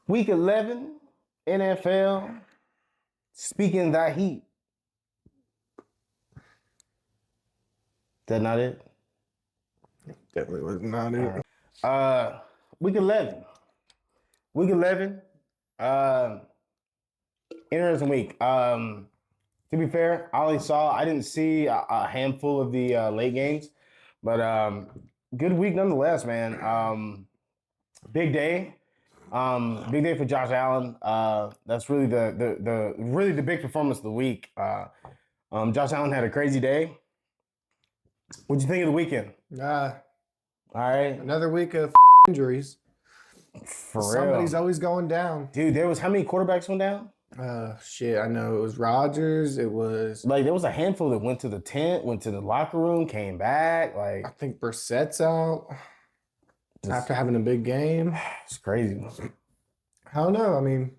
Week 11, NFL, speaking that heat. That not it? Definitely was not it. Week 11. Week 11. Interesting week. To be fair, I didn't see a handful of the late games, but good week nonetheless, man. Big day. Big day for Josh Allen. That's really the big performance of the week. Josh Allen had a crazy day. What'd you think of the weekend? All right, another week of injuries. For Somebody's real, always going down. dude. There was how many quarterbacks went down? Shit, I know it was Rodgers. It was, Like there was a handful that went to the tent, went to the locker room, came back. I think Brissett's out after having a big game. It's crazy. I don't know. I mean,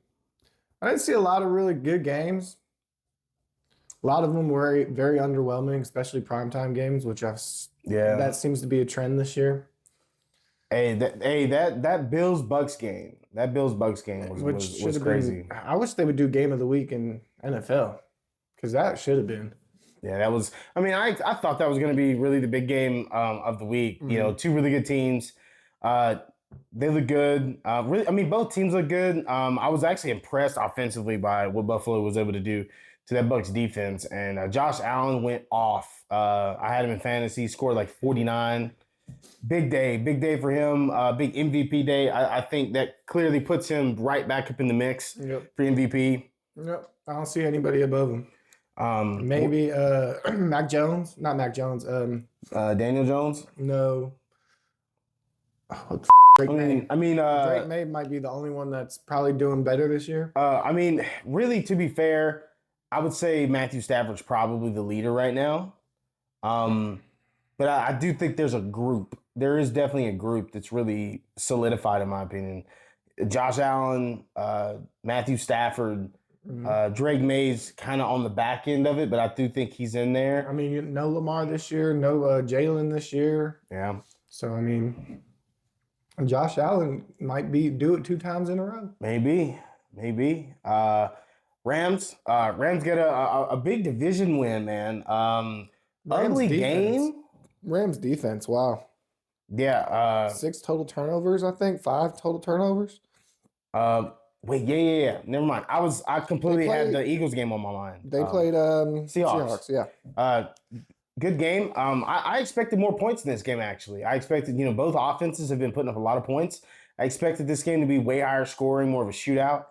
I didn't see a lot of really good games. A lot of them were very underwhelming, especially primetime games, which that seems to be a trend this year. That Bills Bucks game. That Bills Bucks game was crazy. I wish they would do game of the week in NFL because that should have been. Yeah, that was. I mean, I thought that was going to be really the big game of the week. Mm-hmm. You know, two really good teams. They look good. Really, I mean, both teams look good. I was actually impressed offensively by what Buffalo was able to do to that Bucks defense. And Josh Allen went off. I had him in fantasy, scored like 49. Big day for him. Big MVP day. I think that clearly puts him right back up in the mix for MVP. Yep. I don't see anybody above him. Maybe Mac Jones. Not Mac Jones. Daniel Jones. No. Drake May might be the only one that's probably doing better this year. I mean, really, to be fair, I would say Matthew Stafford's probably the leader right now. But I do think there's a group. There is definitely a group that's really solidified, in my opinion. Josh Allen, Matthew Stafford, Drake May's kind of on the back end of it, but I do think he's in there. I mean, no Lamar this year, no Jalen this year. Yeah. So, I mean, Josh Allen might do it 2 times in a row. Maybe. Rams get a big division win, man. Ugly game. Rams defense, wow. Yeah. 6 total turnovers, I think. 5 total turnovers. Wait, yeah. Never mind. I completely had the Eagles game on my mind. They played Seahawks. Yeah. Good game. I expected more points in this game, actually. I expected, both offenses have been putting up a lot of points. I expected this game to be way higher scoring, more of a shootout.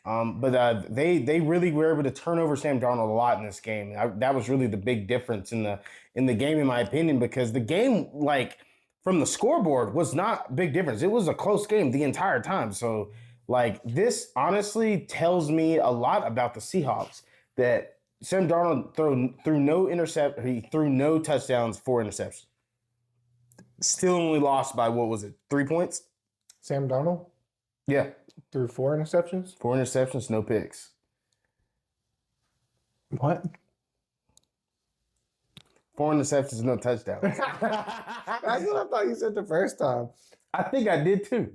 But they really were able to turn over Sam Darnold a lot in this game. That was really the big difference in the game, in my opinion, because the game, from the scoreboard, was not a big difference. It was a close game the entire time. So, this honestly tells me a lot about the Seahawks, that Sam Darnold threw no touchdowns, 4 interceptions. Still only lost by, 3 points? Sam Darnold? Yeah. Threw 4 interceptions? 4 interceptions, no picks. What? 4 interceptions, no touchdowns. That's what I thought you said the first time. I think I did too.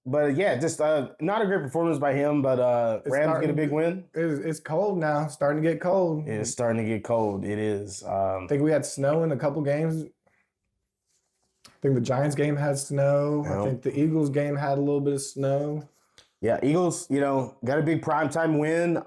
But yeah, just not a great performance by him, but Rams get a big win. It's cold now, starting to get cold. It's starting to get cold. It is. I think we had snow in a couple games. I think the Giants game had snow. Yep. I think the Eagles game had a little bit of snow. Yeah, Eagles, got a big primetime win.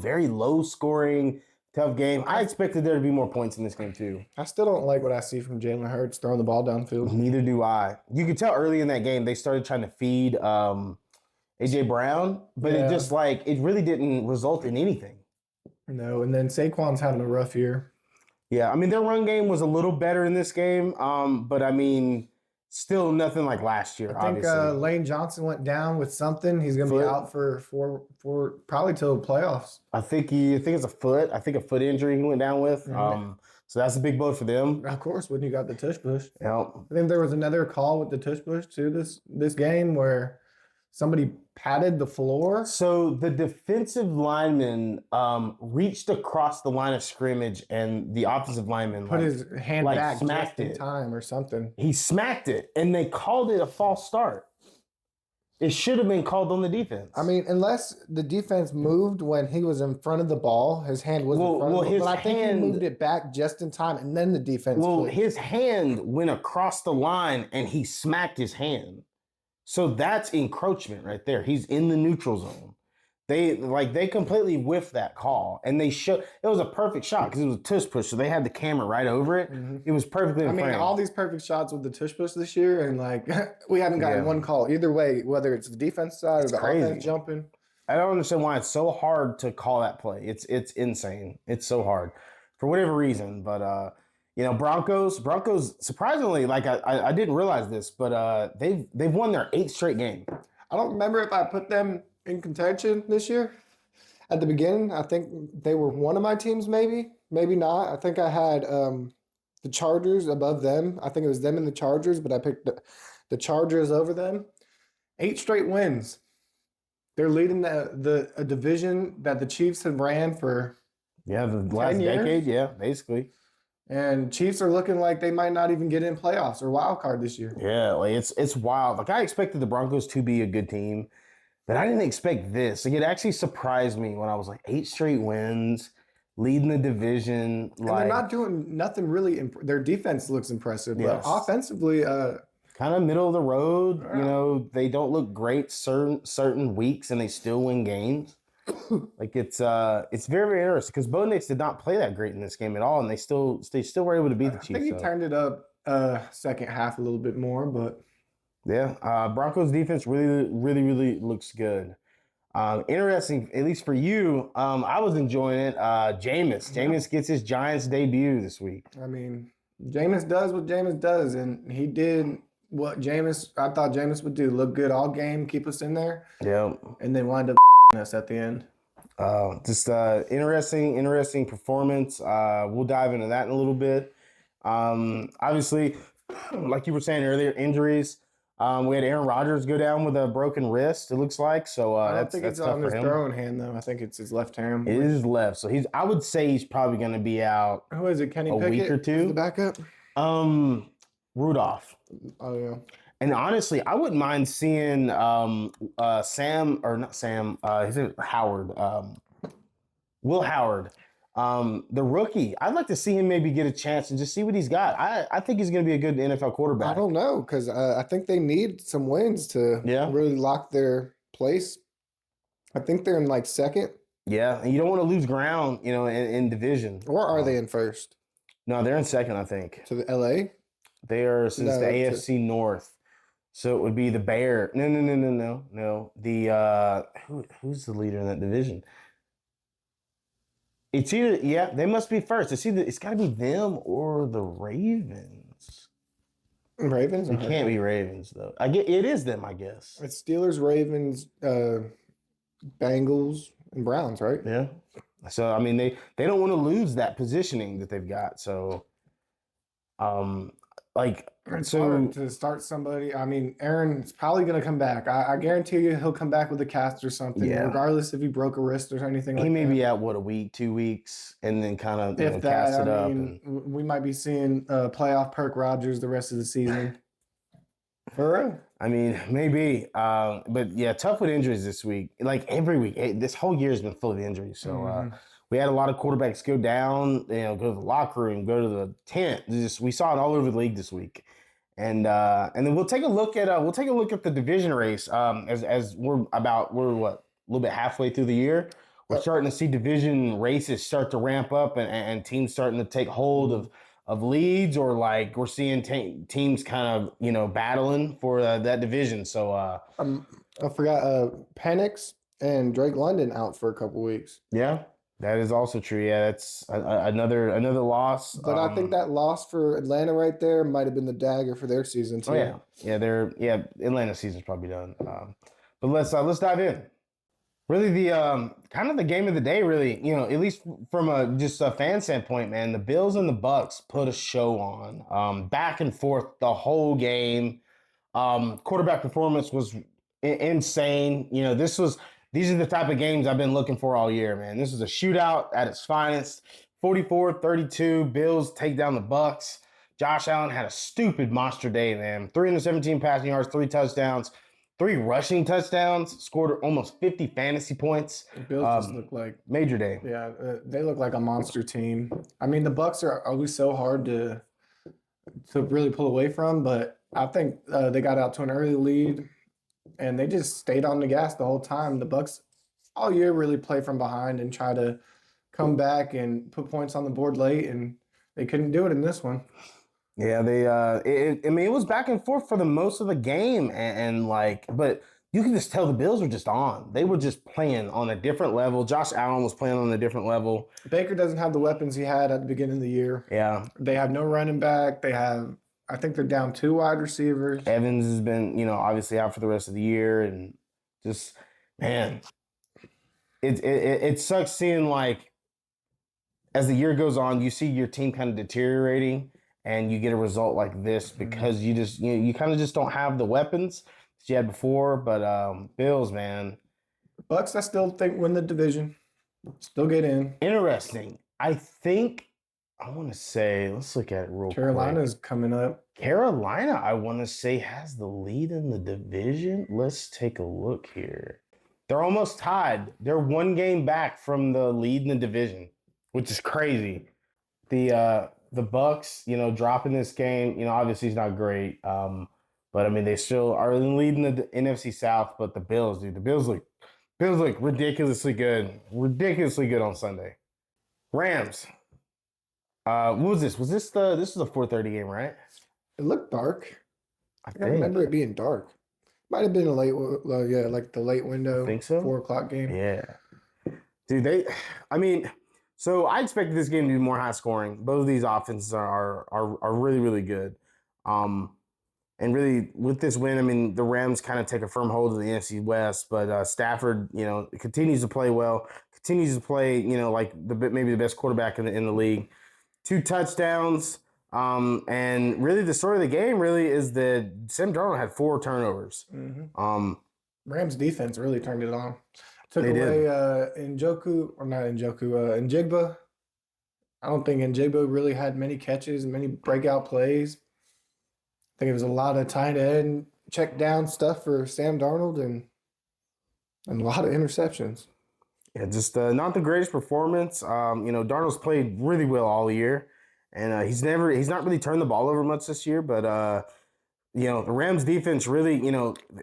Very low scoring, tough game. I expected there to be more points in this game too. I still don't like what I see from Jalen Hurts throwing the ball downfield. Neither do I. You could tell early in that game they started trying to feed A.J. Brown, but it just it really didn't result in anything. No, and then Saquon's having a rough year. Yeah, I mean, their run game was a little better in this game, but I mean, still nothing like last year, I think Lane Johnson went down with something. He's going to be out for probably till the playoffs. I think it's a foot. I think a foot injury he went down with. Mm-hmm. So that's a big blow for them. Of course, when you got the tush push. Yeah. I think there was another call with the tush push too this game where somebody patted the floor. So the defensive lineman reached across the line of scrimmage, and the offensive lineman put his hand back smacked just in time or something. He smacked it, and they called it a false start. It should have been called on the defense. I mean, unless the defense moved when he was in front of the ball, his hand was in front of the ball. But I think he moved it back just in time, and then the defense. Well, his hand went across the line, and he smacked his hand. So that's encroachment right there. He's in the neutral zone. They completely whiffed that call, and it was a perfect shot because it was a tush push, so they had the camera right over it. Mm-hmm. It was perfectly. I mean, all these perfect shots with the tush push this year, and we haven't gotten one call either way, whether it's the defense side or the offense jumping. I don't understand why it's so hard to call that play. It's insane. It's so hard for whatever reason, but. Broncos surprisingly, I didn't realize this, but they've won their 8th straight game. I don't remember if I put them in contention this year. At the beginning, I think they were one of my teams, maybe not. I think I had the Chargers above them. I think it was them and the Chargers, but I picked the Chargers over them. 8 straight wins. They're leading a division that the Chiefs have ran for the last decade, basically. And Chiefs are looking like they might not even get in playoffs or wild card this year. Yeah, it's wild. I expected the Broncos to be a good team, but I didn't expect this. It actually surprised me when I was 8 straight wins, leading the division. And they're not doing nothing really. Their defense looks impressive, but offensively, kind of middle of the road. Yeah. They don't look great certain weeks, and they still win games. It's very, very interesting because Bo Nix did not play that great in this game at all, and they still were able to beat the Chiefs. I think he turned it up second half a little bit more, but Broncos defense really, really, really looks good. Interesting, at least for you. I was enjoying it. Jameis gets his Giants debut this week. I mean, Jameis does what Jameis does, and he did what I thought Jameis would do: look good all game, keep us in there. Yeah, and then wind up us at the end. Interesting performance. We'll dive into that in a little bit. Obviously, like you were saying earlier, injuries. We had Aaron Rodgers go down with a broken wrist, it looks like. So I don't think it's on his throwing hand, though. I think it's his left hand. It is his left. So I would say he's probably going to be out. Who is it? Kenny Pickett? Week or two. The backup? Rudolph. Oh, yeah. And honestly, I wouldn't mind seeing Sam, or not Sam, is it Howard? Will Howard, the rookie. I'd like to see him maybe get a chance and just see what he's got. I think he's going to be a good NFL quarterback. I don't know, because I think they need some wins to really lock their place. I think they're in second. Yeah, and you don't want to lose ground, in division. Or are they in first? No, they're in second, I think. To the LA? They are the AFC North. So it would be the Bear. No. The who's the leader in that division? It's either they must be first. It's got to be them or the Ravens. Ravens? It can't be Ravens though. It is them, I guess. It's Steelers, Ravens, Bengals, and Browns, right? Yeah. So I mean they don't want to lose that positioning that they've got. So it's hard to start somebody. I mean, Aaron's probably going to come back. I guarantee you he'll come back with a cast or something, regardless if he broke a wrist or anything like that. He may be out, a week, 2 weeks, and then kind of cast it up. We might be seeing playoff Perk Rogers the rest of the season. For real. I mean, maybe. But tough with injuries this week. Every week. This whole year has been full of injuries. So, we had a lot of quarterbacks go down, go to the locker room, go to the tent. We saw it all over the league this week, and then we'll take a look at the division race. As we're what, a little bit halfway through the year. We're starting to see division races start to ramp up, and teams starting to take hold of leads, or we're seeing teams kind of battling for that division. So I forgot Penix and Drake London out for a couple weeks. Yeah. That is also true. Yeah, that's another loss. But I think that loss for Atlanta right there might have been the dagger for their season too. Oh, yeah. Atlanta's season's probably done. But let's dive in. Really, the kind of the game of the day. Really, at least from just a fan standpoint, man. The Bills and the Bucks put a show on. Back and forth the whole game. Quarterback performance was insane. These are the type of games I've been looking for all year, man. This was a shootout at its finest. 44-32, Bills take down the Bucks. Josh Allen had a stupid monster day, man. 317 passing yards, 3 touchdowns. 3 rushing touchdowns, scored almost 50 fantasy points. The Bills just look like major day. Yeah, they look like a monster team. I mean, the Bucks are always so hard to really pull away from, but I think they got out to an early lead and they just stayed on the gas the whole time. The Bucks all year really play from behind and try to come back and put points on the board late, and they couldn't do it in this one. Yeah, they. I mean, it was back and forth for the most of the game, and like, but you can just tell the Bills were just on. They were just playing on a different level. Josh Allen was playing on a different level. Baker doesn't have the weapons he had at the beginning of the year. Yeah, they have no running back. They have, I think they're down 2 wide receivers. Evans has been, obviously out for the rest of the year, and just man, it sucks seeing like as the year goes on, you see your team kind of deteriorating. And you get a result like this because you just you kind of just don't have the weapons that you had before. But Bills, man, Bucks, I still think win the division, still get in. Interesting. I think I want to say let's look at it real quick. Carolina's coming up. Carolina, I want to say has the lead in the division. Let's take a look here. They're almost tied. They're 1 game back from the lead in the division, which is crazy. The Bucks, dropping this game, obviously it's not great. But I mean, they still are leading the NFC South. But the Bills, dude, the Bills look ridiculously good on Sunday. Rams. What was this? This was a 4:30 game, right? It looked dark. I remember it being dark. Might have been a late, like the late window. I think so. 4:00 game. Yeah, dude. So I expected this game to be more high scoring. Both of these offenses are really, really good. And really with this win, I mean, the Rams kind of take a firm hold of the NFC West, but Stafford, continues to play well, continues to play, like maybe the best quarterback in the league. 2 touchdowns. And really the story of the game really is that Sam Darnold had 4 turnovers. Mm-hmm. Rams defense really turned it on. Took They away Njigba. I don't think Njigba really had many catches, many breakout plays. I think it was a lot of tight end, check down stuff for Sam Darnold and a lot of interceptions. Yeah, just not the greatest performance. Darnold's played really well all year, and he's not really turned the ball over much this year. But the Rams defense really,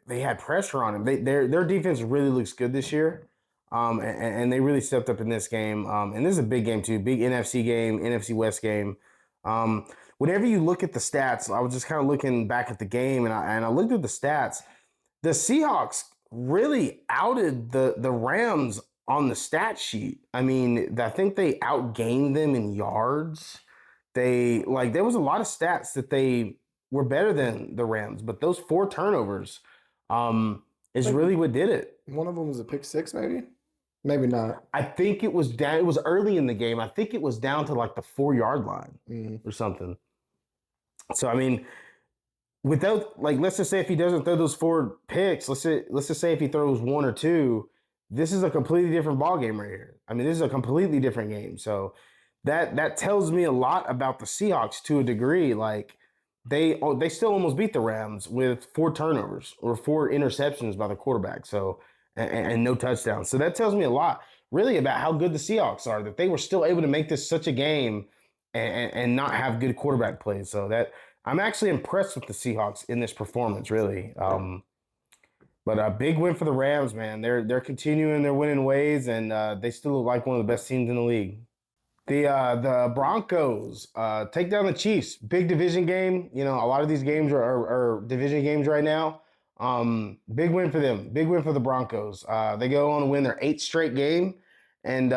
they had pressure on him. Their defense really looks good this year, and they really stepped up in this game. And this is a big game too, big NFC game, NFC West game. Whenever you look at the stats, I was just kind of looking back at the game, and I looked at the stats. The Seahawks really outed the Rams on the stat sheet. I mean, I think they outgained them in yards. There was a lot of stats that they were better than the Rams, but those 4 turnovers is really what did it. One of them was a pick 6, maybe? Maybe not. I think it was down. It was early in the game. I think it was down to like the 4-yard line or something. So I mean, without let's just say if he doesn't throw those 4 picks, let's just say if he throws 1 or 2, this is a completely different ball game right here. I mean, this is a completely different game. So that tells me a lot about the Seahawks to a degree. Like they still almost beat the Rams with 4 turnovers or 4 interceptions by the quarterback. So and no touchdowns. So that tells me a lot really about how good the Seahawks are, that they were still able to make this such a game and not have good quarterback plays. So that I'm actually impressed with the Seahawks in this performance, really. But a big win for the Rams, man. They're continuing their winning ways, and they still look like one of the best teams in the league. The Broncos take down the Chiefs. Big division game. A lot of these games are division games right now. Big win for them. Big win for the Broncos. They go on to win their 8th straight game and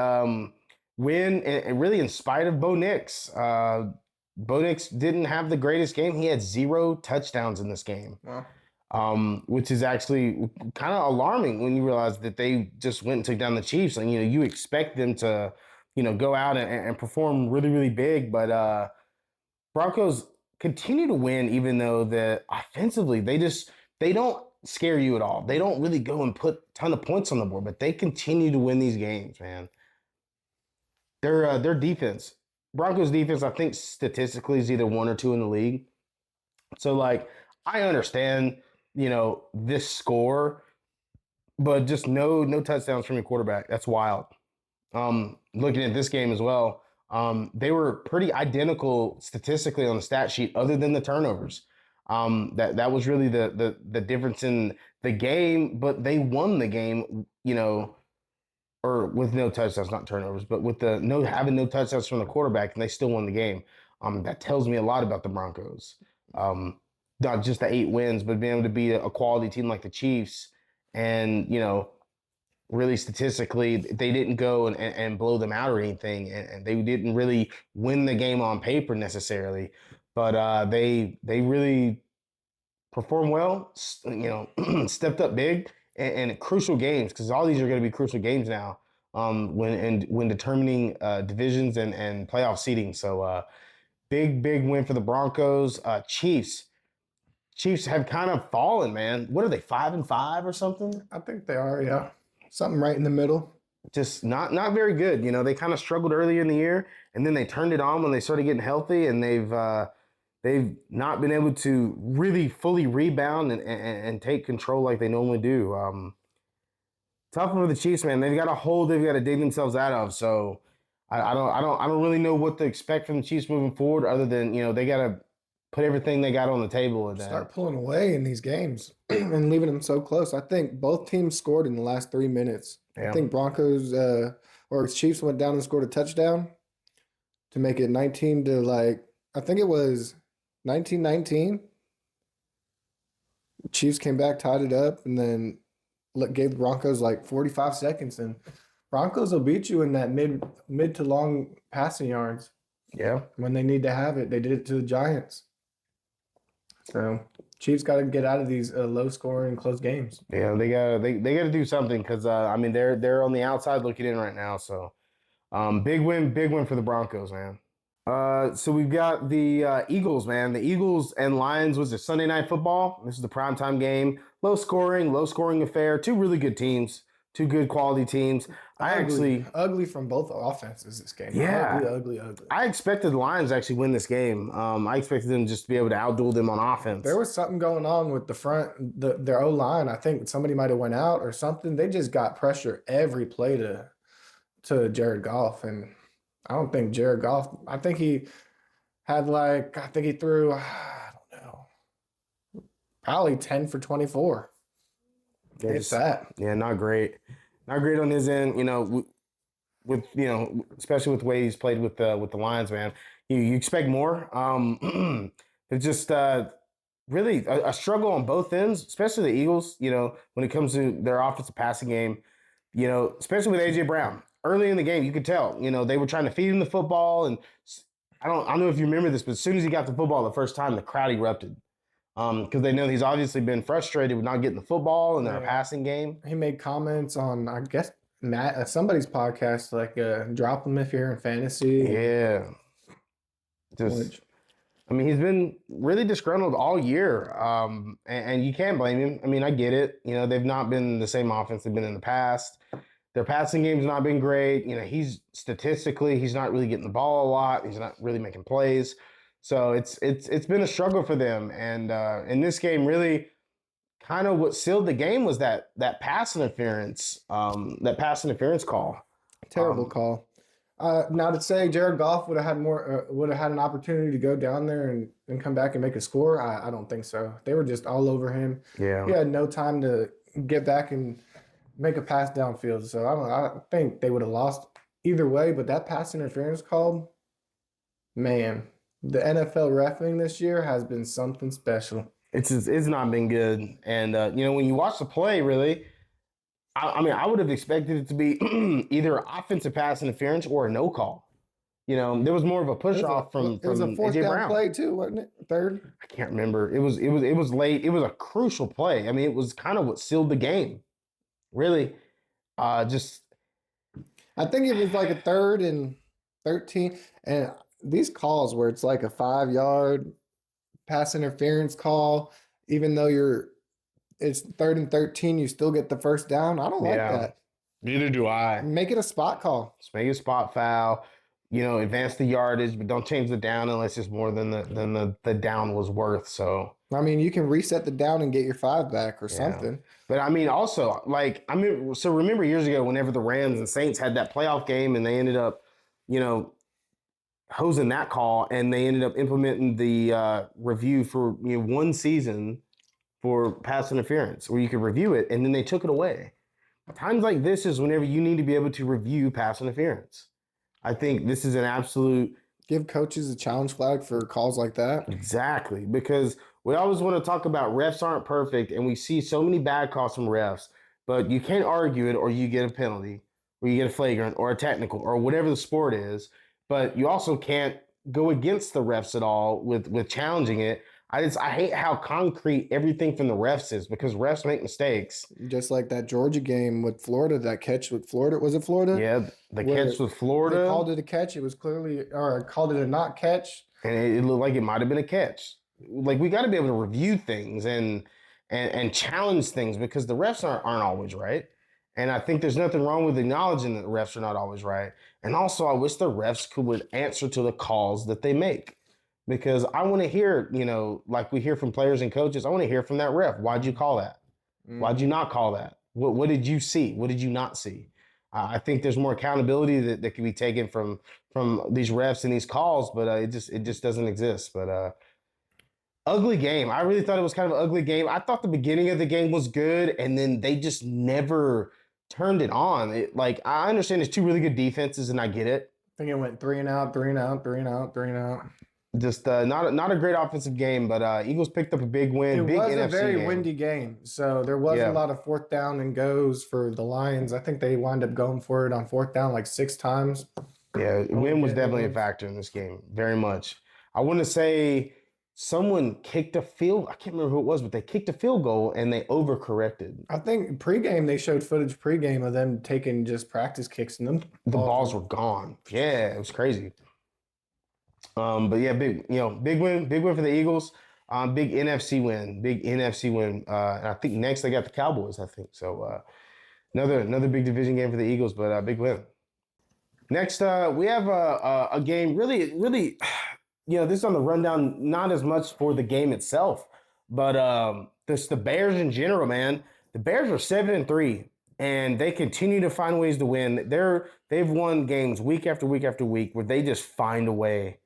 win, and really in spite of Bo Nix. Bo Nix didn't have the greatest game. He had 0 touchdowns in this game. Wow. Which is actually kind of alarming when you realize that they just went and took down the Chiefs. And, you expect them to, go out and perform really, really big. But Broncos continue to win, even though that offensively, they don't scare you at all. They don't really go and put a ton of points on the board, but they continue to win these games, man. Their defense, Broncos defense, I think statistically is either 1 or 2 in the league. So, I understand this score, but just no touchdowns from your quarterback. That's wild. Looking at this game as well, they were pretty identical statistically on the stat sheet, other than the turnovers. That was really the difference in the game, but they won the game, or with no touchdowns, not turnovers, but with the having no touchdowns from the quarterback, and they still won the game. That tells me a lot about the Broncos. Not just the 8 wins, but being able to beat a quality team like the Chiefs, and really statistically, they didn't go and blow them out or anything, and they didn't really win the game on paper necessarily, but they really performed well, stepped up big and crucial games, because all these are going to be crucial games now when determining divisions and playoff seeding. So big win for the Broncos. Chiefs have kind of fallen, man. What are they, 5-5 or something? I think they are, yeah. Something right in the middle. Just not very good. They kind of struggled earlier in the year, and then they turned it on when they started getting healthy, and they've not been able to really fully rebound and take control like they normally do. Tough for the Chiefs, man. They've got a hole they've got to dig themselves out of. So I don't really know what to expect from the Chiefs moving forward, other than they got to put everything they got on the table and start pulling away in these games and leaving them so close. I think both teams scored in the last 3 minutes. Yeah. I think Broncos or Chiefs went down and scored a touchdown to make it 19 to I think it was 19-19. Chiefs came back, tied it up, and then gave the Broncos 45 seconds. And Broncos will beat you in that mid to long passing yards. Yeah. When they need to have it. They did it to the Giants. So Chiefs got to get out of these low scoring close games. Yeah, they got to do something, because they're on the outside looking in right now. So big win for the Broncos, man. So we've got the Eagles, man. The Eagles and Lions was a Sunday Night Football. This is the primetime game. Low scoring affair. Two really good teams. Two good quality teams. Ugly from both offenses this game. Yeah. Ugly. I expected the Lions to actually win this game. I expected them just to be able to outduel them on offense. There was something going on with the front, their O-line. I think somebody might have went out or something. They just got pressure every play to Jared Goff, and I don't think Jared Goff. I think he had he threw, I don't know, probably 10 for 24. It's that. Yeah, not great. Not great on his end. With especially with the way he's played with the Lions, man. You expect more. It's just really a struggle on both ends, especially the Eagles. When it comes to their offensive passing game. Especially with AJ Brown. Early in the game, you could tell, they were trying to feed him the football, and I don't know if you remember this, but as soon as he got the football the first time, the crowd erupted, because they know he's obviously been frustrated with not getting the football in their passing game. He made comments on, I guess, somebody's podcast, drop him if you're in fantasy. Yeah, he's been really disgruntled all year, and you can't blame him. I get it. They've not been the same offense they've been in the past. Their passing game's not been great. He's not really getting the ball a lot. He's not really making plays. So it's been a struggle for them. And in this game, really kind of what sealed the game was that pass interference call. Terrible call. Now to say Jared Goff would have had an opportunity to go down there and come back and make a score, I don't think so. They were just all over him. Yeah. He had no time to get back and make a pass downfield. So I think they would have lost either way, but that pass interference call, man, the NFL reffing this year has been something special. It's not been good. And, when you watch the play, really, I would have expected it to be either offensive pass interference or a no call. There was more of a push off from it was a fourth AJ down Brown. play too, wasn't it? Third? I can't remember. It was late. It was a crucial play. It was kind of what sealed the game. Really, I think it was a 3rd and 13, and these calls where it's a 5-yard pass interference call, even though it's 3rd and 13, you still get the first down. I don't like that. Neither do I. Make it a spot call. Just make it a spot foul. advance the yardage, but don't change the down unless it's more than the down was worth. So I mean, you can reset the down and get your 5 back or yeah. something. But I mean, also so remember years ago whenever the Rams and Saints had that playoff game and they ended up, hosing that call and they ended up implementing the review for one season for pass interference where you could review it and then they took it away. Times like this is whenever you need to be able to review pass interference. I think this is an absolute... Give coaches a challenge flag for calls like that. Exactly, because we always want to talk about refs aren't perfect, and we see so many bad calls from refs, but you can't argue it or you get a penalty, or you get a flagrant, or a technical, or whatever the sport is, but you also can't go against the refs at all with challenging it. I hate how concrete everything from the refs is because refs make mistakes. Just like that Georgia game with Florida, that catch with Florida. Was it Florida? Yeah, the catch with Florida. They called it a catch. It was clearly, or called it a not catch. And it looked like it might have been a catch. Like, we got to be able to review things and challenge things because the refs aren't always right. And I think there's nothing wrong with acknowledging that the refs are not always right. And also, I wish the refs would answer to the calls that they make. Because I want to hear, like we hear from players and coaches, I want to hear from that ref. Why'd you call that? Why'd you not call that? What did you see? What did you not see? I think there's more accountability that can be taken from these refs and these calls, but it just doesn't exist. But ugly game. I really thought it was kind of an ugly game. I thought the beginning of the game was good, and then they just never turned it on. I understand there's two really good defenses, and I get it. I think it went 3 and out, 3 and out, 3 and out, 3 and out. Just not a great offensive game, but Eagles picked up a big win. It big was NFC a very game. windy game, so there wasn't a lot of 4th down and goes for the Lions. I think they wound up going for it on 4th down like 6 times. Yeah, wind was definitely a factor in this game, very much. I want to say someone kicked a field. I can't remember who it was, but they kicked a field goal and they overcorrected. I think pregame they showed footage pregame of them taking just practice kicks and them. The balls were gone. Yeah, it was crazy. But yeah, big win for the Eagles. Big NFC win. And I think next they got the Cowboys. I think so. Another big division game for the Eagles, but big win. Next, we have a game. Really, this is on the rundown. Not as much for the game itself, but this the Bears in general, man. The Bears are 7-3. And they continue to find ways to win. They've won games week after week after week where they just find a way.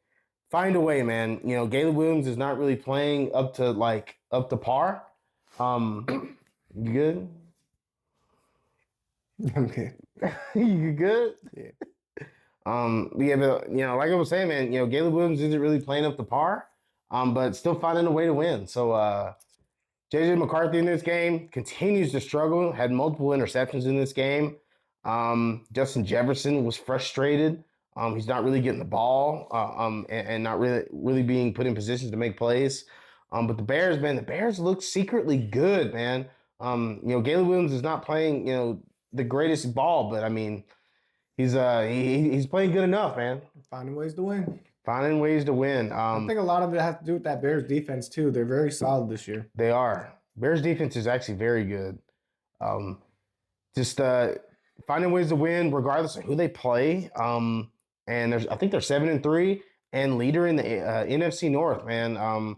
Find a way, man. Caleb Williams is not really playing up to par. You good? Okay. You good? Yeah. But like I was saying, man, Caleb Williams isn't really playing up to par. But still finding a way to win. So J.J. McCarthy in this game continues to struggle. Had multiple interceptions in this game. Justin Jefferson was frustrated. He's not really getting the ball and not really being put in positions to make plays. But the Bears look secretly good, man. Caleb Williams is not playing, the greatest ball, but I mean, he's playing good enough, man. Finding ways to win. Finding ways to win. I think a lot of it has to do with that Bears defense too. They're very solid this year. They are. Bears defense is actually very good. Just finding ways to win regardless of who they play. And I think they're 7-3 and leader in the NFC North, man.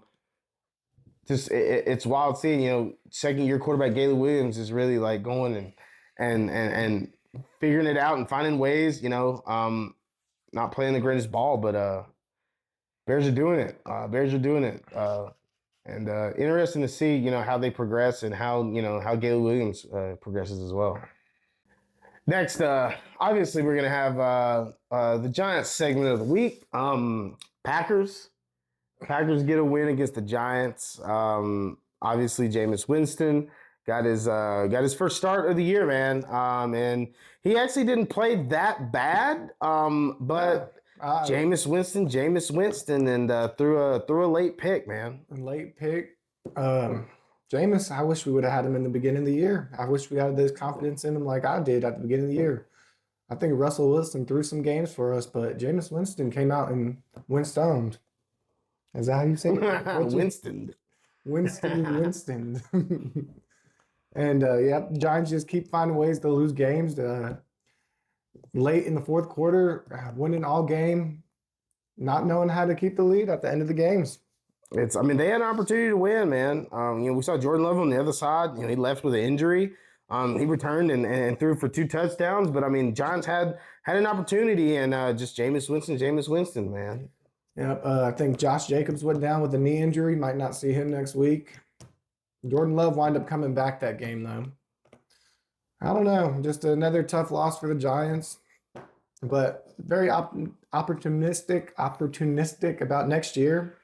It's wild seeing, second year quarterback Caleb Williams is really like going and figuring it out and finding ways, not playing the greatest ball, but Bears are doing it. And interesting to see, how they progress and how Caleb Williams progresses as well. Next, obviously, we're going to have the Giants segment of the week. Packers get a win against the Giants. Obviously, Jameis Winston got his first start of the year, man. And he actually didn't play that bad, but Jameis Winston, and threw a late pick, man. Late pick. Jameis, I wish we would have had him in the beginning of the year. I wish we had this confidence in him like I did at the beginning of the year. I think Russell Wilson threw some games for us, but Jameis Winston came out and Winstoned. Is that how you say it? Winston. And Giants just keep finding ways to lose games. late in the fourth quarter, winning all game, not knowing how to keep the lead at the end of the games. I mean, they had an opportunity to win, man. We saw Jordan Love on the other side. He left with an injury. He returned and threw for 2 touchdowns. But I mean, Giants had an opportunity, and just Jameis Winston, man. Yep. I think Josh Jacobs went down with a knee injury. Might not see him next week. Jordan Love wound up coming back that game, though. I don't know. Just another tough loss for the Giants. But very opportunistic about next year.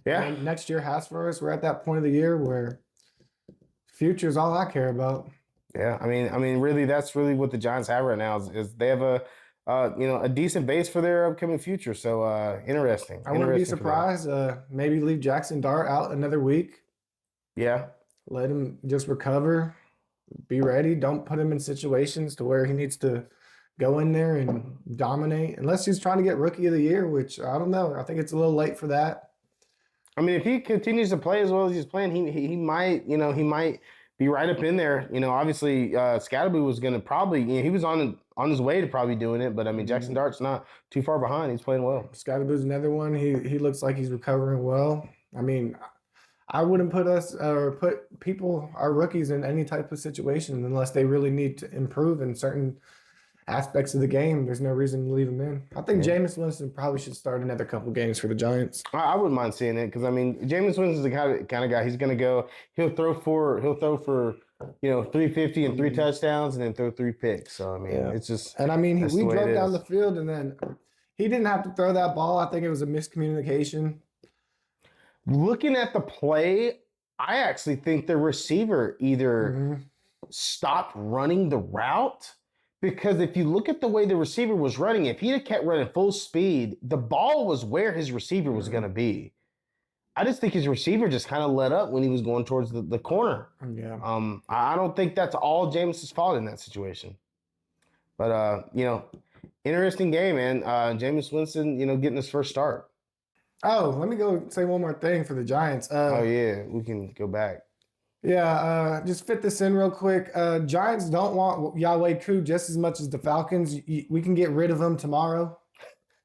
Yeah. And next year has for us. We're at that point of the year where future is all I care about. Yeah. I mean, really, that's really what the Giants have right now is they have a decent base for their upcoming future. So interesting. I wouldn't be surprised. Maybe leave Jackson Dart out another week. Yeah. Let him just recover. Be ready. Don't put him in situations to where he needs to go in there and dominate. Unless he's trying to get Rookie of the Year, which I don't know. I think it's a little late for that. I mean, if he continues to play as well as he's playing, he might be right up in there. Obviously, Scatterby was going to probably, he was on his way to probably doing it, but I mean, Jackson Dart's not too far behind. He's playing well. Scatterby's another one. He looks like he's recovering well. I mean, I wouldn't put us or put people, our rookies, in any type of situation unless they really need to improve in certain aspects of the game. There's no reason to leave him in. I think Jameis Winston probably should start another couple games for the Giants. I wouldn't mind seeing it because I mean, Jameis Winston's the kind of guy. He's gonna go. He'll throw for 350 and 3 touchdowns and then throw 3 picks. So I mean, it's just. And I mean, we drove down the field and then he didn't have to throw that ball. I think it was a miscommunication. Looking at the play, I actually think the receiver either stopped running the route. Because if you look at the way the receiver was running, if he had kept running full speed, the ball was where his receiver was going to be. I just think his receiver just kind of let up when he was going towards the corner. Yeah. I don't think that's all Jameis's fault in that situation. But, interesting game, man. Jameis Winston, getting his first start. Oh, let me go say one more thing for the Giants. Yeah, we can go back. Yeah, just fit this in real quick. Giants don't want Yahweh Koo just as much as the Falcons. We can get rid of him tomorrow.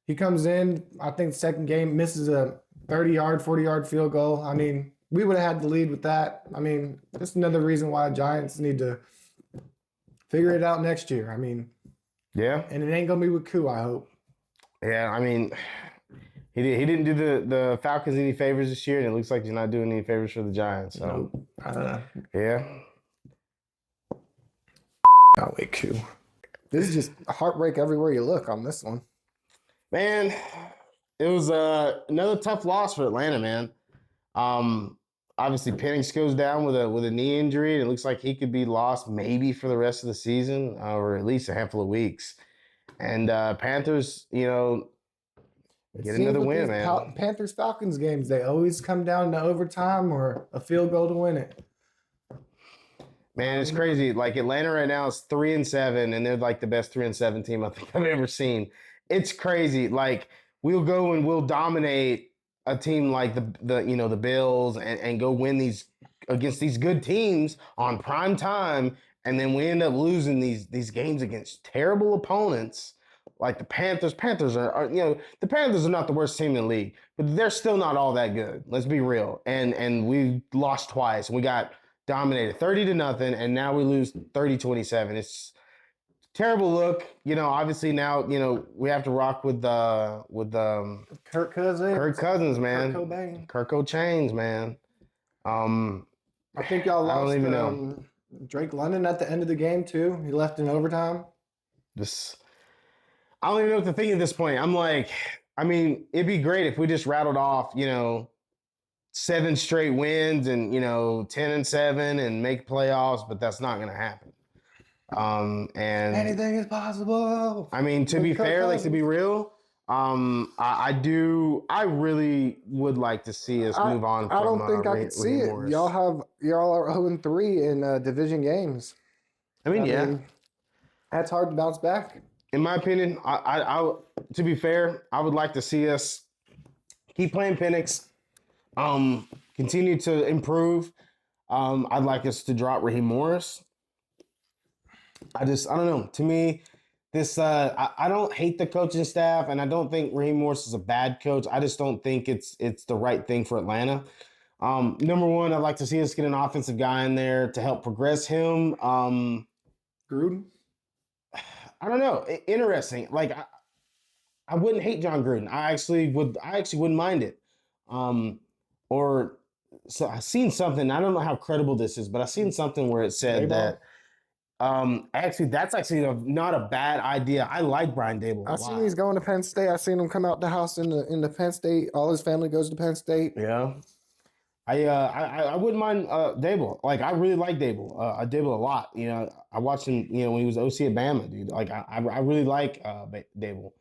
He comes in, I think second game, misses a 30-yard, 40-yard field goal. I mean, we would have had the lead with that. I mean, just another reason why Giants need to figure it out next year. I mean, yeah. And it ain't going to be with Koo, I hope. Yeah, I mean, he didn't do the Falcons any favors this year, and it looks like he's not doing any favors for the Giants. So, yeah. Oh, wait, Q. This is just heartbreak everywhere you look on this one. Man, it was another tough loss for Atlanta, man. Obviously, Penix goes down with a knee injury, and it looks like he could be lost maybe for the rest of the season or at least a handful of weeks. And Panthers, get another win, man. Panthers-Falcons games, they always come down to overtime or a field goal to win it. Man, it's crazy. Like Atlanta right now is 3-7, and they're like the best 3-7 team I think I've ever seen. It's crazy. Like we'll go and we'll dominate a team like the Bills and go win these against these good teams on prime time, and then we end up losing these games against terrible opponents. Like the Panthers. Panthers are the Panthers are not the worst team in the league, but they're still not all that good. Let's be real. And we lost twice. We got dominated 30-0, and now we lose 30-27. It's a terrible look. Obviously now, we have to rock with Kirk Cousins. Kirk Cousins, man. Kirk Cobain. Kirk O'Chains, man. I think y'all lost. I don't even know. Drake London at the end of the game too. He left in overtime. I don't even know what to think at this point. I'm like, I mean, it'd be great if we just rattled off, 7 straight wins and, 10-7 and make playoffs, but that's not going to happen. And anything is possible. I mean, to be fair, like to be real, I really would like to see us move on. I don't think I could see it. Morris. Y'all are 0-3 in division games. I mean, that's hard to bounce back. In my opinion, I to be fair, I would like to see us keep playing Penix, continue to improve. I'd like us to drop Raheem Morris. I don't know. To me, I don't hate the coaching staff, and I don't think Raheem Morris is a bad coach. I just don't think it's the right thing for Atlanta. Number one, I'd like to see us get an offensive guy in there to help progress him. Gruden? I don't know. Interesting. Like I wouldn't hate John Gruden. I actually wouldn't mind it. Or so I seen something. I don't know how credible this is, but I seen something where it said Daboll? that actually that's actually not a bad idea. I like Brian Dable a I seen lot. he's going to Penn State. I seen him come out the house in the Penn State. All his family goes to Penn State. Yeah. I wouldn't mind Dable. Like I really like Dable. I Dable a lot. You know, I watched him. You know, when he was OC at Bama, dude. Like I really like Dable.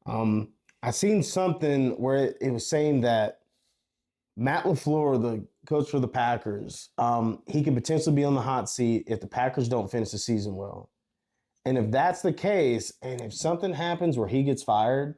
I seen something where it was saying that Matt LaFleur, the coach for the Packers, he could potentially be on the hot seat if the Packers don't finish the season well. And if that's the case, and if something happens where he gets fired,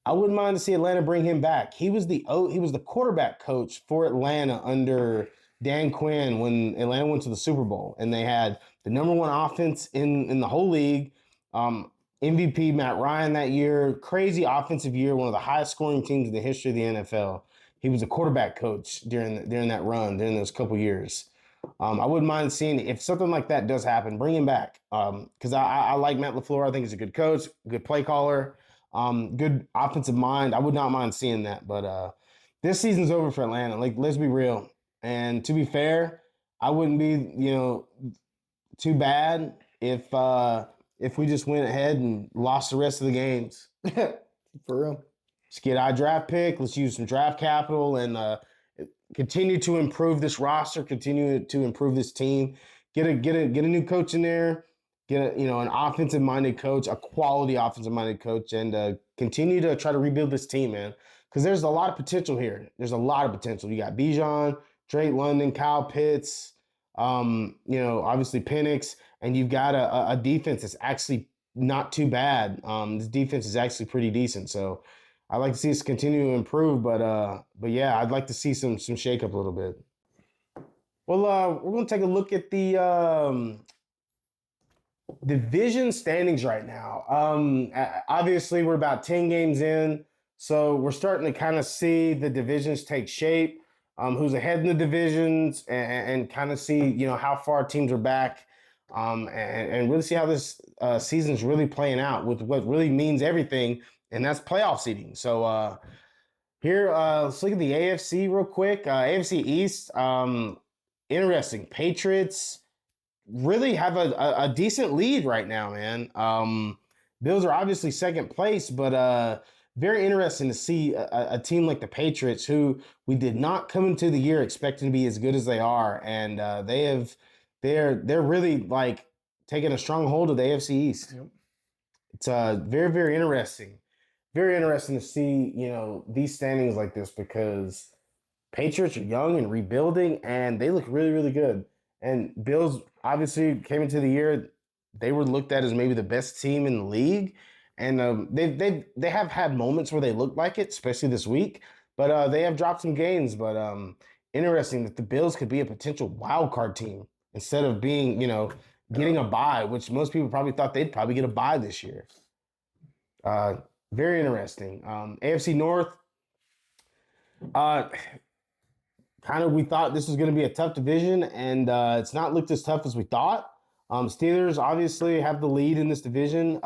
I wouldn't mind to see Atlanta bring him back. He was the quarterback coach for Atlanta under Dan Quinn when Atlanta went to the Super Bowl, and they had the number one offense in the whole league. MVP Matt Ryan that year, crazy offensive year, one of the highest scoring teams in the history of the NFL. He was a quarterback coach during that run, during those couple years. I wouldn't mind seeing if something like that does happen, bring him back. Because I like Matt LaFleur. I think he's a good coach, good play caller, good offensive mind. I would not mind seeing that. But this season's over for Atlanta. Like, let's be real. And to be fair, I wouldn't be, too bad if we just went ahead and lost the rest of the games. For real. Let's get our draft pick. Let's use some draft capital and continue to improve this roster. Continue to improve this team. Get a new coach in there. Get an offensive minded coach, a quality offensive minded coach, and continue to try to rebuild this team, man. Because there's a lot of potential here. There's a lot of potential. You got Bijan, Drake London, Kyle Pitts, obviously Penix, and you've got a defense that's actually not too bad. This defense is actually pretty decent. So I'd like to see us continue to improve, but yeah, I'd like to see some shakeup a little bit. Well, we're going to take a look at the division standings right now. Obviously, we're about 10 games in, so we're starting to kind of see the divisions take shape. Who's ahead in the divisions, and kind of see how far teams are back, and really see how this season's really playing out with what really means everything. And that's playoff seeding. So here, let's look at the AFC real quick. AFC East, interesting. Patriots really have a decent lead right now, man. Bills are obviously second place, but very interesting to see a team like the Patriots, who we did not come into the year expecting to be as good as they are, and they're really like taking a strong hold of the AFC East. Yep. It's very, very interesting. Very interesting to see, these standings like this, because Patriots are young and rebuilding, and they look really, really good. And Bills obviously came into the year, they were looked at as maybe the best team in the league, and they have had moments where they look like it, especially this week. But they have dropped some gains. But interesting that the Bills could be a potential wild card team instead of being, getting a bye, which most people probably thought they'd probably get a bye this year. Very interesting. AFC North, kind of we thought this was going to be a tough division, and it's not looked as tough as we thought. Steelers obviously have the lead in this division,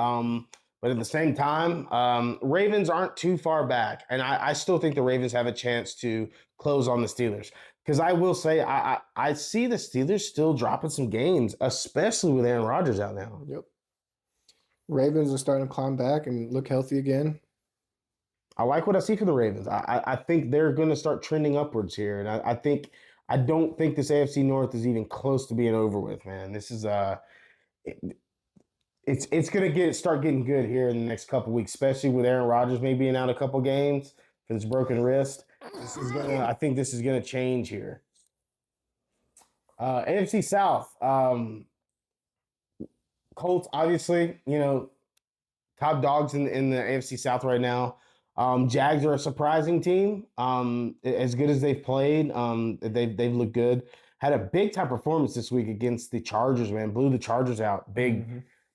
but at the same time, Ravens aren't too far back, and I still think the Ravens have a chance to close on the Steelers. Because I will say, I see the Steelers still dropping some games, especially with Aaron Rodgers out now. Yep. Ravens are starting to climb back and look healthy again. I like what I see for the Ravens. I think they're going to start trending upwards here, and I don't think this AFC North is even close to being over with, man. This is it's going to start getting good here in the next couple weeks, especially with Aaron Rodgers maybe being out a couple games for his broken wrist. I think this is going to change here. AFC South. Colts, obviously, top dogs in the AFC South right now. Jags are a surprising team. As good as they've played, they've looked good. Had a big time performance this week against the Chargers, man. Blew the Chargers out. Big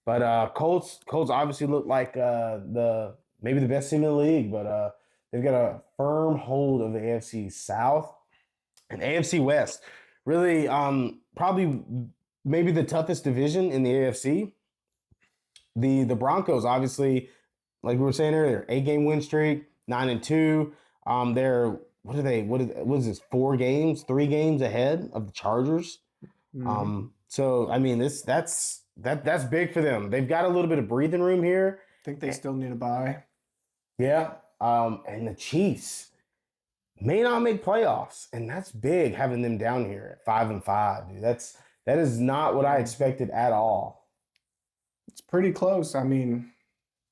But Colts obviously look like maybe the best team in the league, but they've got a firm hold of the AFC South and AFC West. Really, probably maybe the toughest division in the AFC. The Broncos obviously, like we were saying earlier, 8-game win streak, 9-2. They're what are they? What is this? 4 games, 3 games ahead of the Chargers. So I mean, that's big for them. They've got a little bit of breathing room here. I think they still need a bye. Yeah. And the Chiefs may not make playoffs, and that's big having them down here at 5-5. Dude. That is not what I expected at all. It's pretty close. I mean,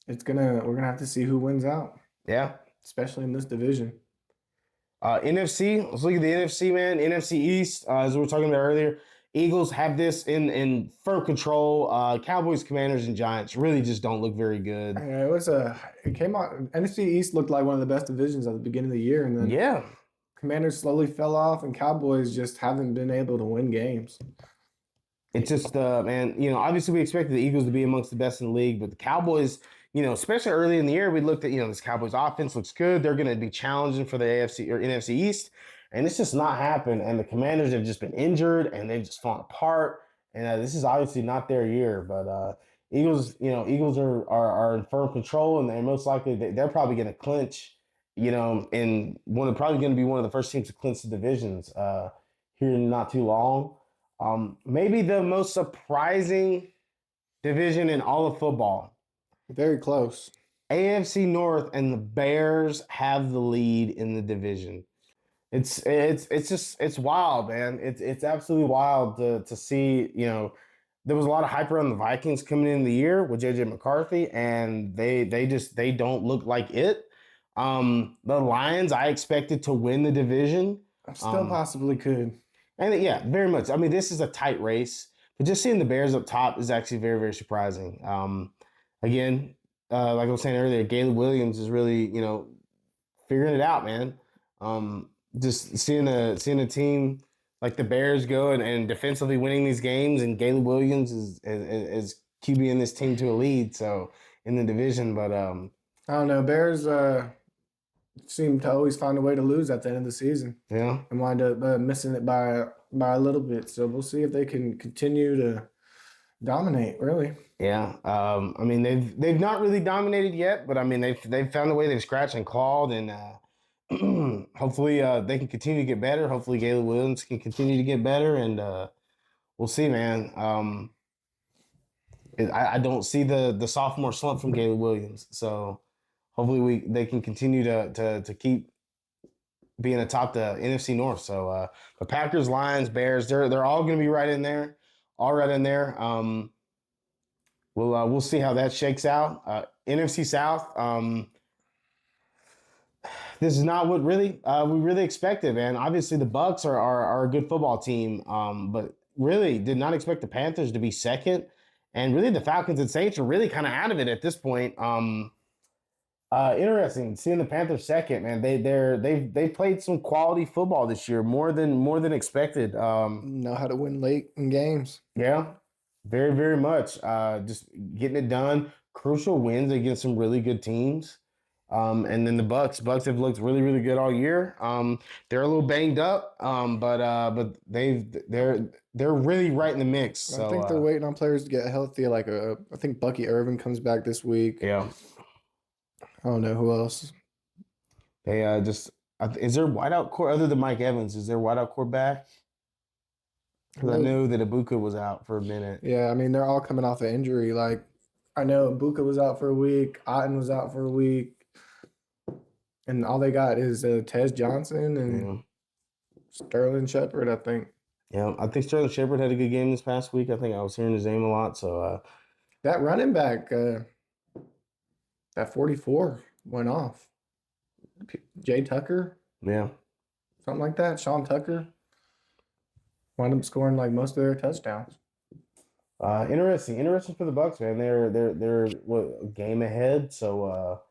we're gonna have to see who wins out. Yeah. Especially in this division. NFC, let's look at the NFC, man. NFC East, as we were talking about earlier, Eagles have this in firm control. Cowboys, Commanders, and Giants really just don't look very good. It came out. NFC East looked like one of the best divisions at the beginning of the year, and then Commanders slowly fell off, and Cowboys just haven't been able to win games. It's just, man, obviously we expected the Eagles to be amongst the best in the league, but the Cowboys, especially early in the year, we looked at, this Cowboys offense looks good. They're going to be challenging for the AFC or NFC East, and it's just not happened. And the Commanders have just been injured, and they've just fallen apart. And this is obviously not their year, but Eagles are in firm control, and they're most likely they're probably going to clinch, and probably going to be one of the first teams to clinch the divisions here in not too long. Maybe the most surprising division in all of football. Very close. AFC North, and the Bears have the lead in the division. It's wild, man. It's absolutely wild to see. There was a lot of hype around the Vikings coming in the year with JJ McCarthy, and they don't look like it. The Lions, I expected to win the division. Still possibly could. And yeah, very much. I mean, this is a tight race, but just seeing the Bears up top is actually very, very surprising. Again, like I was saying earlier, Caleb Williams is really, figuring it out, man. Just seeing a team like the Bears go and defensively winning these games, and Caleb Williams is QB in this team to a lead, so in the division. But I don't know, Bears seem to always find a way to lose at the end of the season. Yeah, and wind up missing it by a little bit. So we'll see if they can continue to dominate. Really. Yeah. I mean, they've not really dominated yet, but I mean they've found a way. They've scratched and clawed, and hopefully they can continue to get better. Hopefully Caleb Williams can continue to get better, and we'll see, man. I don't see the sophomore slump from Caleb Williams, so. Hopefully they can continue to keep being atop the NFC North. So the Packers, Lions, Bears, they're all going to be right in there, all right in there. We'll see how that shakes out. NFC South. This is not what we really expected, man. Obviously the Bucs are a good football team, but really did not expect the Panthers to be second, and really the Falcons and Saints are really kind of out of it at this point. Interesting seeing the Panthers second, man. They've played some quality football this year, more than expected. Know how to win late in games. Yeah, very, very much. Just getting it done. Crucial wins against some really good teams. And then the Bucs have looked really, really good all year. They're a little banged up, but they're really right in the mix. So, I think they're waiting on players to get healthy. I think Bucky Irvin comes back this week. Yeah. I don't know who else. They is there wideout core other than Mike Evans? Is there wideout core back? Because I knew that Ibuka was out for a minute. Yeah, I mean they're all coming off an injury. Like I know Ibuka was out for a week, Otten was out for a week, and all they got is Tez Johnson and Sterling Shepard, I think. Yeah, I think Sterling Shepard had a good game this past week. I think I was hearing his name a lot. So that running back. That 44 went off. Jay Tucker? Yeah. Something like that. Sean Tucker wound up scoring like most of their touchdowns. Interesting for the Bucs, man. They're a game ahead, so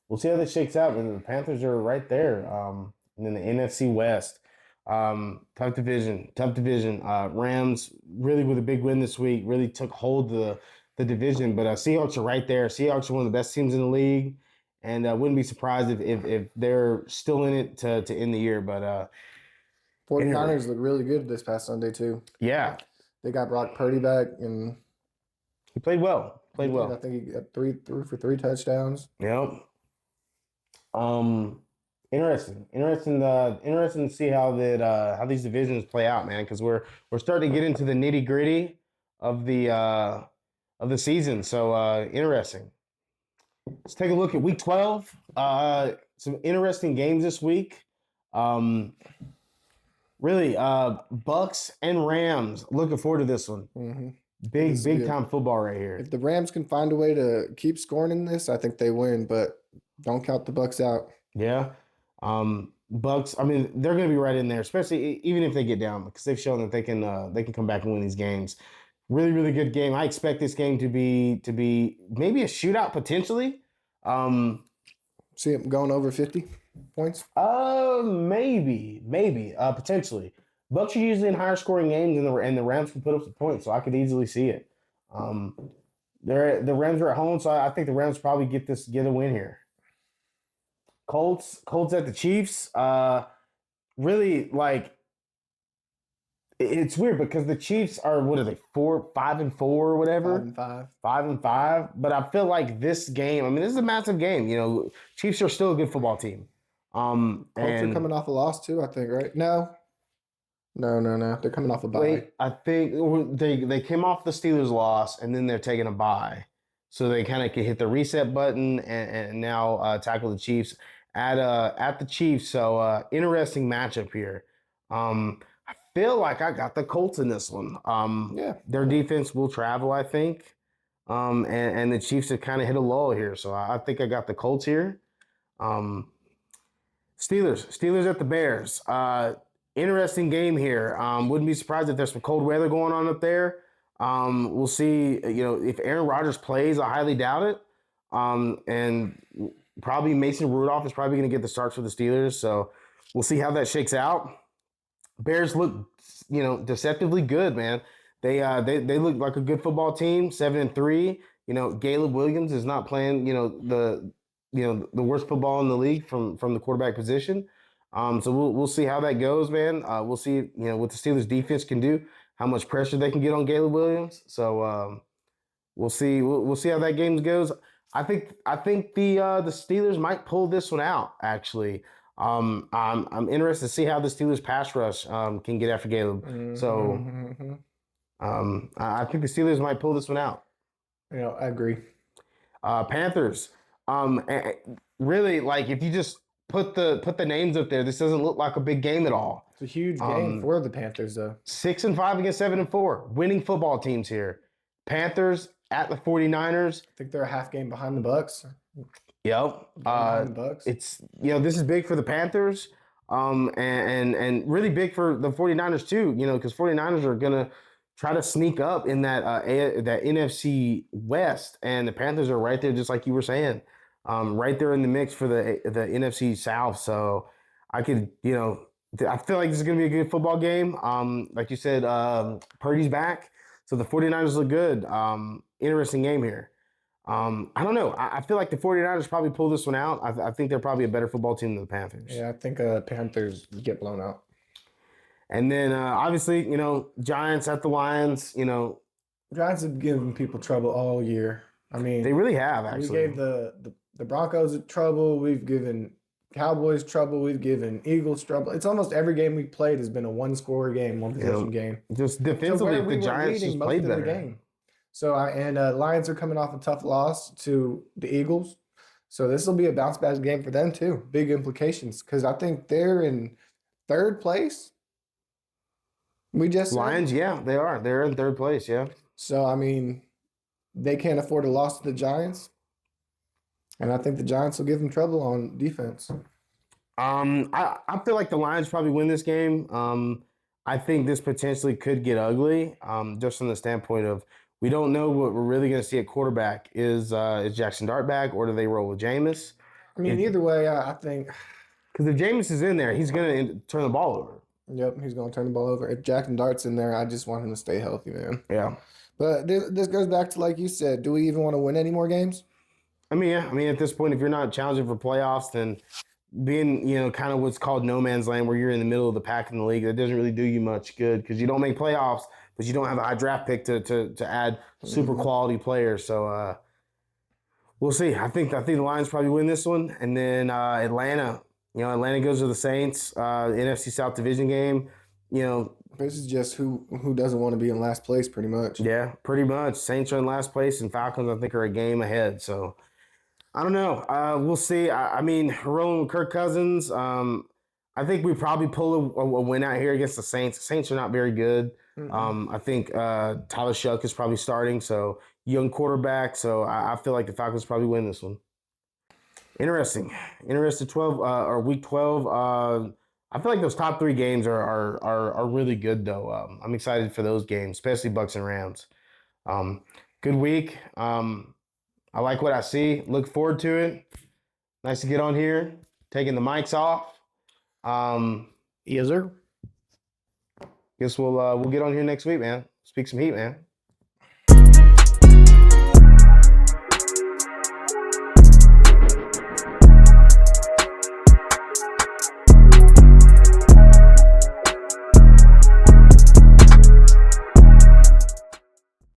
we'll see how this shakes out. And the Panthers are right there. And then the NFC West. Tough division. Rams really with a big win this week really took hold of the division. But Seahawks are right there. Seahawks are one of the best teams in the league, and wouldn't be surprised if they're still in it to end the year. But 49ers look really good this past Sunday too. Yeah, they got Brock Purdy back, and he played well. Played well. I think he got three for 3 touchdowns. Yep. Interesting to see how these divisions play out, man. Because we're starting to get into the nitty gritty of the season. So interesting. Let's take a look at Week 12. Some interesting games this week. Really, Bucks and Rams. Looking forward to this one. Mm-hmm. Big time football right here. If the Rams can find a way to keep scoring in this, I think they win. But don't count the Bucks out. Yeah. Bucks, I mean, they're going to be right in there, especially even if they get down, because they've shown that they can come back and win these games. Really, really good game. I expect this game to be maybe a shootout potentially. See it going over 50 points? Maybe, potentially. Bucks are usually in higher scoring games, and the Rams can put up some points, so I could easily see it. The Rams are at home, so I think the Rams probably get a win here. Colts at the Chiefs. Really, like, it's weird because the Chiefs are, what are they, 5-4 or whatever? 5-5. 5-5. But I feel like this game, I mean, this is a massive game. You know, Chiefs are still a good football team. Colts are coming off a loss too, I think, right? No. They're coming off a bye. Wait, I think they came off the Steelers loss, and then they're taking a bye. So they kind of can hit the reset button and now tackle the Chiefs at the Chiefs. So interesting matchup here. I feel like I got the Colts in this one. Yeah. Their defense will travel, I think. And the Chiefs have kind of hit a lull here. So I think I got the Colts here. Steelers at the Bears. Interesting game here. Wouldn't be surprised if there's some cold weather going on up there. We'll see, if Aaron Rodgers plays, I highly doubt it. And probably Mason Rudolph is probably going to get the starts for the Steelers. So we'll see how that shakes out. Bears look, deceptively good, man. They look like a good football team, 7-3. Caleb Williams is not playing, the worst football in the league from the quarterback position. So we'll see how that goes, man. We'll see, what the Steelers defense can do, how much pressure they can get on Caleb Williams. So we'll see. We'll see how that game goes. I think the Steelers might pull this one out. Actually, I'm interested to see how the Steelers pass rush can get after Caleb. Mm-hmm. So I think the Steelers might pull this one out. I agree. Panthers. Really, like, if you just put the names up there, this doesn't look like a big game at all. It's a huge game for the Panthers, though. 6-5 against 7-4. Winning football teams here. Panthers at the 49ers. I think they're a half game behind the Bucks. Yep. Behind the Bucks. It's this is big for the Panthers. And really big for the 49ers too, because 49ers are gonna try to sneak up in that NFC West, and the Panthers are right there, just like you were saying. Right there in the mix for the NFC South. So I could, I feel like this is going to be a good football game. Like you said, Purdy's back. So the 49ers look good. Interesting game here. I don't know. I feel like the 49ers probably pull this one out. I think they're probably a better football team than the Panthers. Yeah, I think Panthers get blown out. And then, obviously, Giants at the Lions, Giants have given people trouble all year. I mean, they really have, actually. We gave the Broncos trouble. We've given Cowboys trouble. We've given Eagles trouble. It's almost every game we played has been a one-score game, one-possession game. Just defensively, if the Giants just played better. Game. So, Lions are coming off a tough loss to the Eagles. So this will be a bounce-back game for them, too. Big implications, because I think they're in third place. Lions, yeah, they are. They're in third place, yeah. So, I mean, they can't afford a loss to the Giants. And I think the Giants will give them trouble on defense. I feel like the Lions probably win this game. I think this potentially could get ugly, just from the standpoint of we don't know what we're really going to see at quarterback. Is Jackson Dart back, or do they roll with Jameis? I mean, either way, I think. Because if Jameis is in there, he's going to turn the ball over. Yep, he's going to turn the ball over. If Jackson Dart's in there, I just want him to stay healthy, man. Yeah. But this goes back to, like you said, do we even want to win any more games? I mean, yeah. I mean, at this point, if you're not challenging for playoffs, then being, kind of what's called no man's land, where you're in the middle of the pack in the league, that doesn't really do you much good because you don't make playoffs, but you don't have a high draft pick to add super quality players. So we'll see. I think the Lions probably win this one, and then Atlanta. Atlanta goes to the Saints. NFC South division game. This is just who doesn't want to be in last place, pretty much. Yeah, pretty much. Saints are in last place, and Falcons I think are a game ahead. So I don't know. We'll see. I mean, rolling with Kirk Cousins. I think we probably pull a win out here against the Saints. The Saints are not very good. I think Tyler Shuck is probably starting, so young quarterback. So I feel like the Falcons probably win this one. Interesting. 12 or week 12. I feel like those top three games are really good though. I'm excited for those games, especially Bucks and Rams. Good week. I like what I see. Look forward to it. Nice to get on here, taking the mics off. Yes, sir. Guess we'll get on here next week, man. Speak some heat, man.